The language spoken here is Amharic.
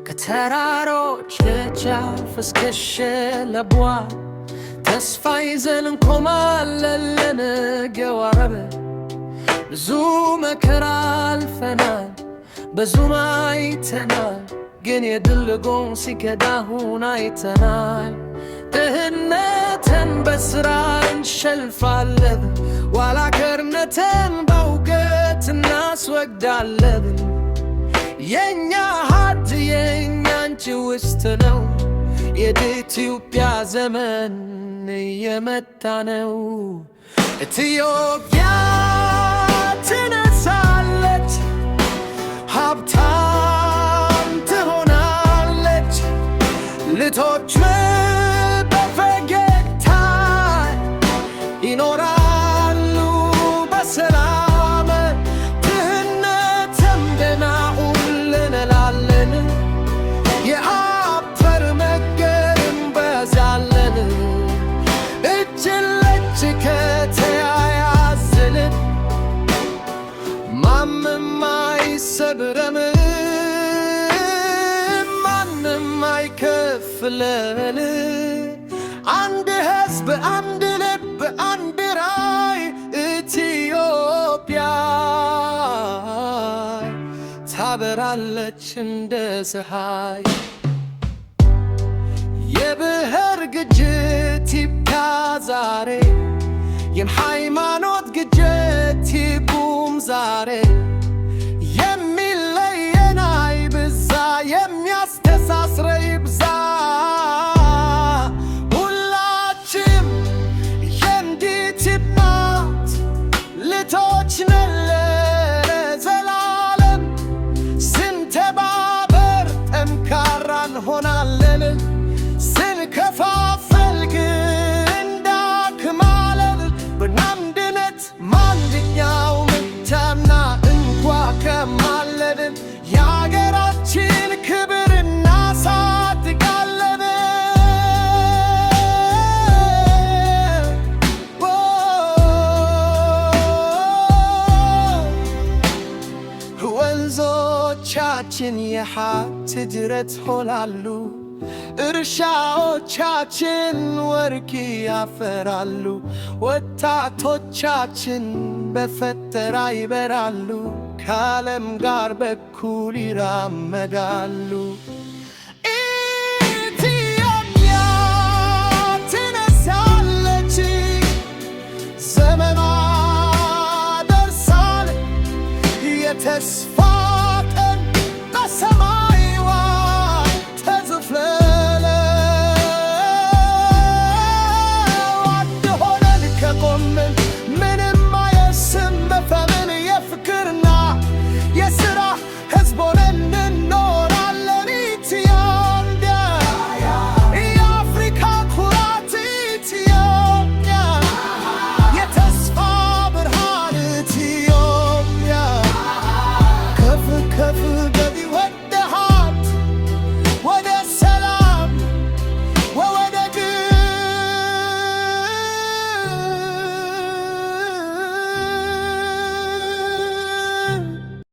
ከተራሮች ደጃፍ እስከ ሸለቆ ተስፋ ይዘን እንቆማለን ለነገው ዓርብ። ብዙ መከራ አልፈናል፣ ብዙም አይተናል፣ ግን የድል ጎን ሲከዳሁን አይተናል። ድህነትን በሥራ እንሸልፋለን፣ ኋላ ቀርነትን በእውቀት እናስወግዳለን። የኛ ሀብት የኛንቺ ውስጥ ነው፣ የኢትዮጵያ ዘመን እየመጣ ነው። ኢትዮጵያ ትነሳለች፣ ሀብታም ትሆናለች። ልጆች በፈገግታ ይኖራሉ በሰላም። ድህነትም ደህና ሁን እንላለን፣ የአፈር መገር እንበዛለን። እጅ ለእጅ ከተያያዝን ማንም አይሰብረን፣ ማንም አይከፍለን። አንድ ሕዝብ፣ አንድ ልብ፣ አንድ ራዕይ። ኢትዮጵያ ታበራለች እንደ ፀሐይ። የብሔር ግጭት ይብቃ ዛሬ፣ የሃይማኖት ግጭት ይቁም ዛሬ። የሚለየን አይብዛ፣ የሚያስተሳስረን ይብዛ። ሁላችንም የአንዲት እናት ልጆች ነን ለዘላለም። ስንተባበር ጠንካራ እንሆናለን፣ ስንከፋፈል ግን እንደክማለን። በአንድነት ማንኛውም ብቻና እንኳ ከማለን የአገራችን ክብር እናሳድጋለን። ወንዞቻችን የሀብት ጅረት ሆናሉ፣ እርሻዎቻችን ወርቅ ያፈራሉ። ወጣቶቻችን በፈጠራ ይበራሉ፣ ከዓለም ጋር በኩል ይራመዳሉ። ኢትዮጵያ ትነሳለች፣ ዘመኗ ደርሷል። የተስፋ